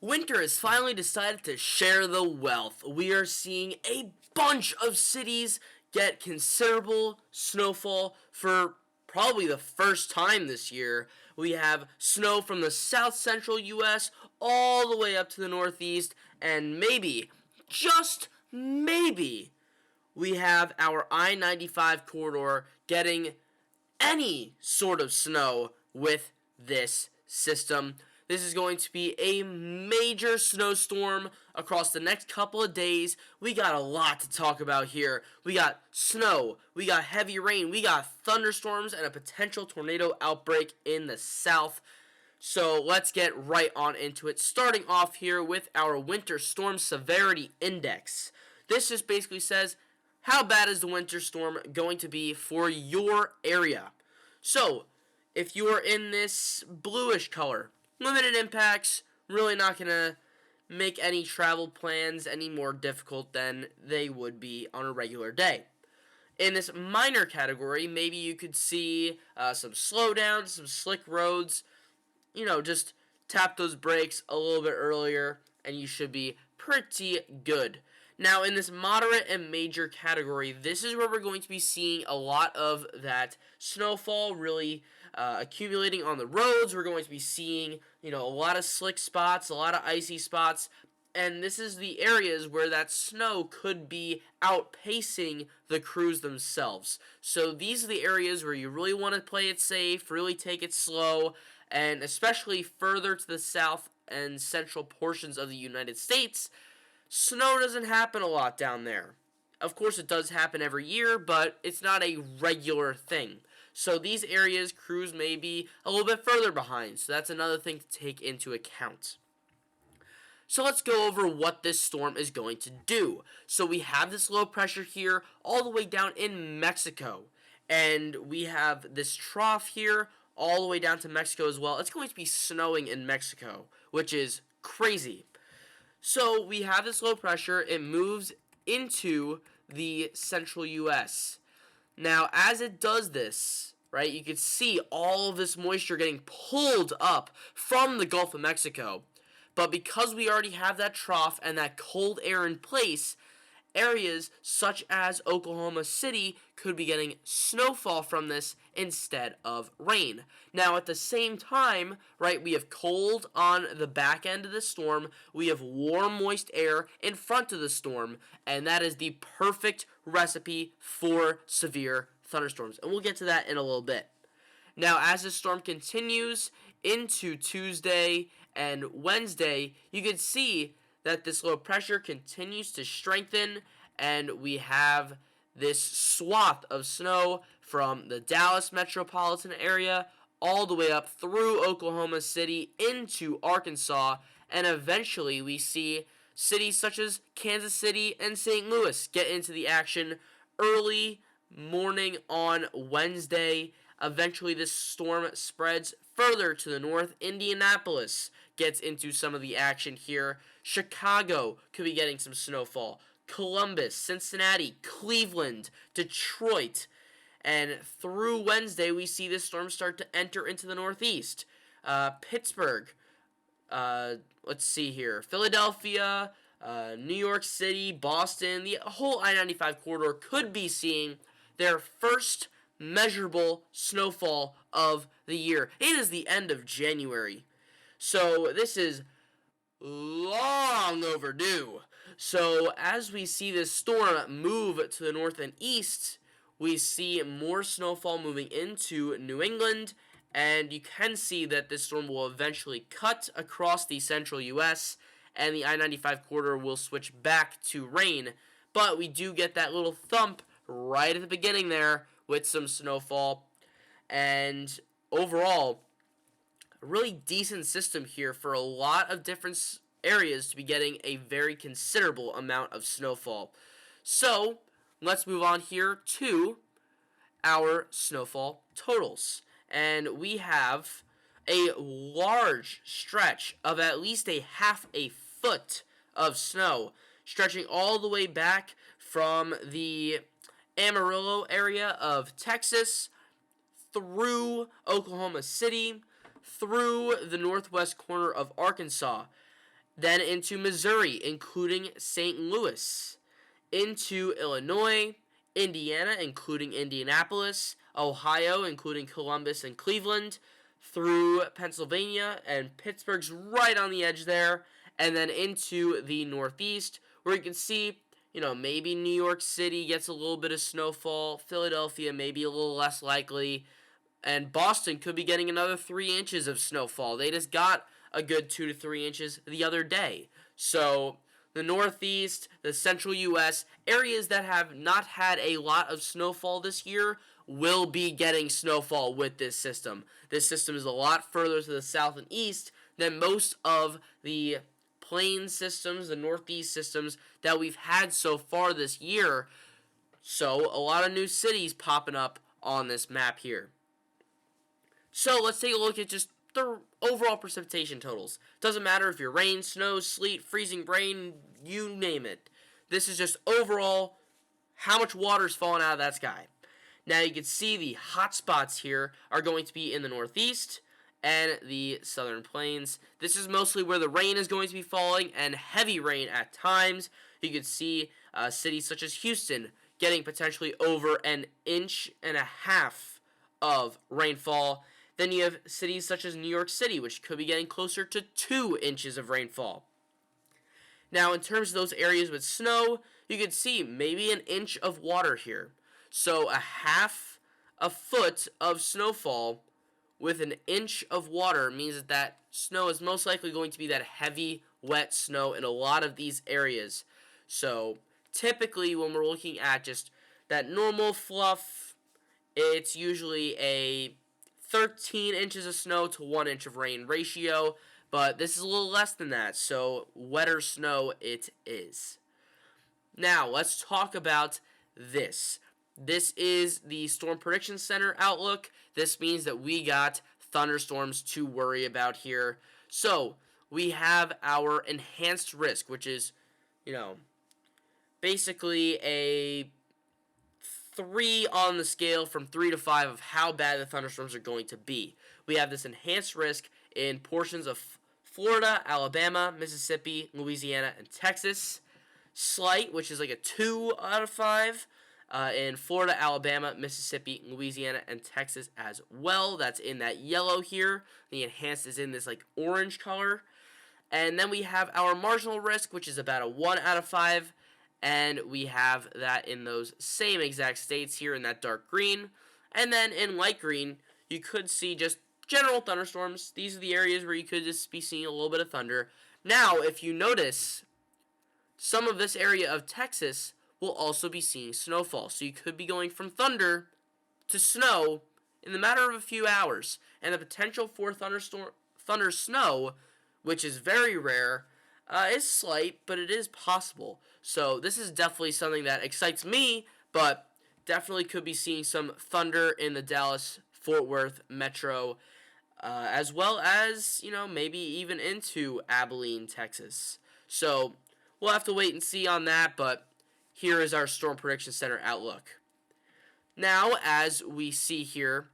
Winter has finally decided to share the wealth. We are seeing a bunch of cities get considerable snowfall for probably the first time this year. We have snow from the south central US all the way up to the northeast, and maybe, just maybe, we have our I 95 corridor getting any sort of snow with this system. This is going to be a major snowstorm across the next couple of days. We got a lot to talk about here. We got snow, we got heavy rain, we got thunderstorms, and a potential tornado outbreak in the south. So let's get right on into it. Starting off here with our winter storm severity index. This just basically says how bad is the winter storm going to be for your area. So, if you are in this bluish color, limited impacts, really not going to make any travel plans any more difficult than they would be on a regular day. In this minor category, maybe you could see some slowdowns, some slick roads, just tap those brakes a little bit earlier, and you should be pretty good. Now, in this moderate and major category, this is where we're going to be seeing a lot of that snowfall really accumulating on the roads. We're going to be seeing, a lot of slick spots, a lot of icy spots, and this is the areas where that snow could be outpacing the crews themselves. So these are the areas where you really want to play it safe, really take it slow, and especially further to the south and central portions of the United States, snow doesn't happen a lot down there. Of course, it does happen every year, but it's not a regular thing. So these areas, crews may be a little bit further behind. So that's another thing to take into account. So let's go over what this storm is going to do. So we have this low pressure here all the way down in Mexico. And we have this trough here all the way down to Mexico as well. It's going to be snowing in Mexico, which is crazy. So we have this low pressure. It moves into the central U.S. Now, as it does this, right, you can see all of this moisture getting pulled up from the Gulf of Mexico. But because we already have that trough and that cold air in place, areas such as Oklahoma City could be getting snowfall from this instead of rain. Now, at the same time, right, we have cold on the back end of the storm, we have warm, moist air in front of the storm, and that is the perfect recipe for severe thunderstorms. And we'll get to that in a little bit. Now, as the storm continues into Tuesday and Wednesday, you can see that this low pressure continues to strengthen, and we have this swath of snow from the Dallas metropolitan area all the way up through Oklahoma City into Arkansas, and eventually we see cities such as Kansas City and St. Louis get into the action early morning on Wednesday. Eventually this storm spreads further to the north. Indianapolis gets into some of the action here. Chicago could be getting some snowfall. Columbus, Cincinnati, Cleveland, Detroit. And through Wednesday, we see this storm start to enter into the northeast. Pittsburgh, let's see here, Philadelphia, New York City, Boston, the whole I-95 corridor could be seeing their first measurable snowfall of the year. It is the end of January. So this is long overdue. So as we see this storm move to the north and east, we see more snowfall moving into New England, and you can see that this storm will eventually cut across the central U.S., and the I-95 corridor will switch back to rain. But we do get that little thump right at the beginning there with some snowfall, and overall, a really decent system here for a lot of different areas to be getting a very considerable amount of snowfall. So, let's move on here to our snowfall totals. And we have a large stretch of at least a half a foot of snow, stretching all the way back from the Amarillo area of Texas through Oklahoma City, through the northwest corner of Arkansas. then into Missouri, including St. Louis, into Illinois, Indiana, including Indianapolis, Ohio, including Columbus and Cleveland, through Pennsylvania, and Pittsburgh's right on the edge there, and then into the Northeast, where you can see, maybe New York City gets a little bit of snowfall, Philadelphia maybe a little less likely, and Boston could be getting another 3 inches of snowfall. They just got a good 2 to 3 inches the other day. So the Northeast, the central U.S., areas that have not had a lot of snowfall this year will be getting snowfall with this system. This system is a lot further to the south and east than most of the plain systems, the Northeast systems that we've had so far this year. So a lot of new cities popping up on this map here. So let's take a look at just the overall precipitation totals. Doesn't matter if you're rain, snow, sleet, freezing rain, you name it. This is just overall how much water is falling out of that sky. Now you can see the hot spots here are going to be in the Northeast and the Southern Plains. This is mostly where the rain is going to be falling, and heavy rain at times. You can see cities such as Houston getting potentially over 1.5 inches of rainfall. Then you have cities such as New York City, which could be getting closer to 2 inches of rainfall. Now, in terms of those areas with snow, you can see maybe 1 inch of water here. So a foot of snowfall with 1 inch of water means that snow is most likely going to be that heavy, wet snow in a lot of these areas. So typically when we're looking at just that normal fluff, it's usually a 13 inches of snow to 1 inch of rain ratio, but this is a little less than that, so wetter snow it is. Now, let's talk about this. This is the Storm Prediction Center outlook. This means that we got thunderstorms to worry about here. So, we have our enhanced risk, which is, basically a 3 on the scale from 3 to 5 of how bad the thunderstorms are going to be. We have this enhanced risk in portions of Florida, Alabama, Mississippi, Louisiana, and Texas. Slight, which is like a 2 out of 5 in Florida, Alabama, Mississippi, Louisiana, and Texas as well. That's in that yellow here. The enhanced is in this like orange color. And then we have our marginal risk, which is about a 1 out of 5. And we have that in those same exact states here in that dark green. And then in light green, you could see just general thunderstorms. These are the areas where you could just be seeing a little bit of thunder. Now, if you notice, some of this area of Texas will also be seeing snowfall. So you could be going from thunder to snow in the matter of a few hours. And the potential for thunder snow, which is very rare, is slight, but it is possible. So this is definitely something that excites me, but definitely could be seeing some thunder in the Dallas-Fort Worth metro, as well as, maybe even into Abilene, Texas. So we'll have to wait and see on that, but here is our Storm Prediction Center outlook. Now, as we see here,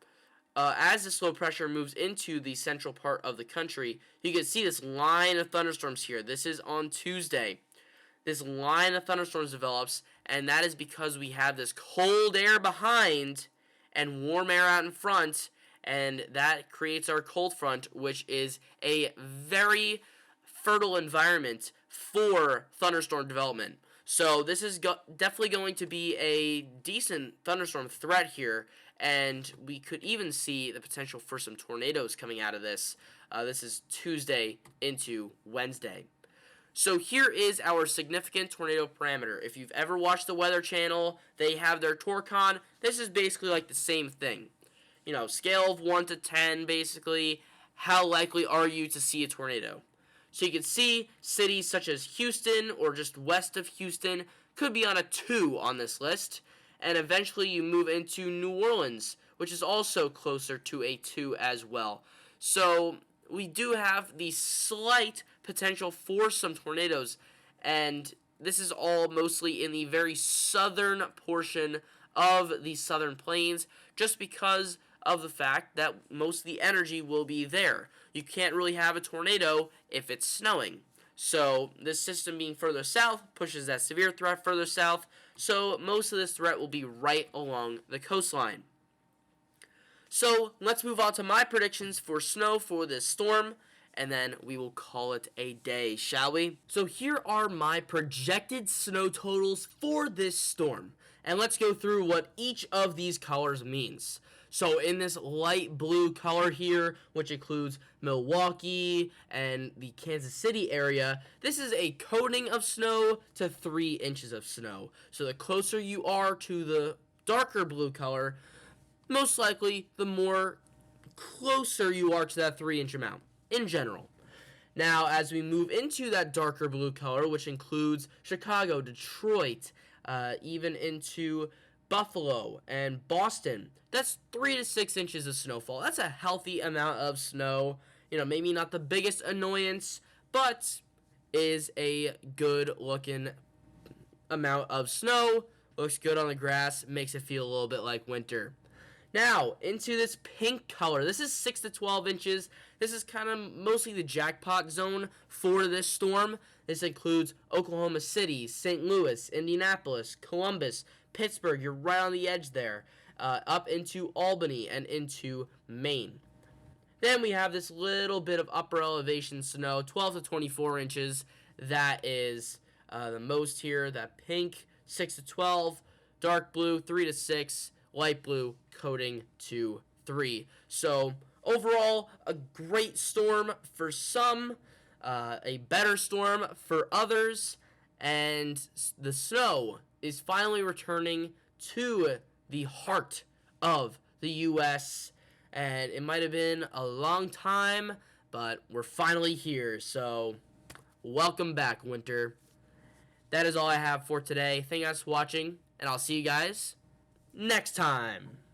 as this low pressure moves into the central part of the country, you can see this line of thunderstorms here. This is on Tuesday. This line of thunderstorms develops, and that is because we have this cold air behind and warm air out in front, and that creates our cold front, which is a very fertile environment for thunderstorm development. So this is definitely going to be a decent thunderstorm threat here, and we could even see the potential for some tornadoes coming out of this. This is Tuesday into Wednesday. So here is our significant tornado parameter. If you've ever watched the Weather Channel, they have their Torcon. This is basically like the same thing. Scale of 1 to 10, basically, how likely are you to see a tornado? So you can see cities such as Houston or just west of Houston could be on a 2 on this list. And eventually you move into New Orleans, which is also closer to a 2 as well. So we do have the slight potential for some tornadoes, and this is all mostly in the very southern portion of the Southern Plains, just because of the fact that most of the energy will be there. You can't really have a tornado if it's snowing. So this system being further south pushes that severe threat further south. So most of this threat will be right along the coastline. So let's move on to my predictions for snow for this storm, and then we will call it a day, shall we? So here are my projected snow totals for this storm, and let's go through what each of these colors means. So in this light blue color here, which includes Milwaukee and the Kansas City area, this is a coating of snow to 3 inches of snow. So the closer you are to the darker blue color, most likely the more closer you are to that 3-inch amount in general. Now, as we move into that darker blue color, which includes Chicago, Detroit, even into Buffalo and Boston, that's 3 to 6 inches of snowfall. That's a healthy amount of snow. Maybe not the biggest annoyance, but is a good looking amount of snow. Looks good on the grass, makes it feel a little bit like winter. Now, into this pink color. This is 6 to 12 inches. This is kind of mostly the jackpot zone for this storm. This includes Oklahoma City, St. Louis, Indianapolis, Columbus, Pittsburgh. You're right on the edge there. Up into Albany and into Maine. Then we have this little bit of upper elevation snow, 12 to 24 inches. That is the most here. That pink, 6 to 12. Dark blue, 3 to 6. Light blue coating to 3. So overall, a great storm for some, a better storm for others, and the snow is finally returning to the heart of the U.S., and it might have been a long time, but we're finally here, so welcome back, winter. That is all I have for today. Thank you guys for watching, and I'll see you guys next time.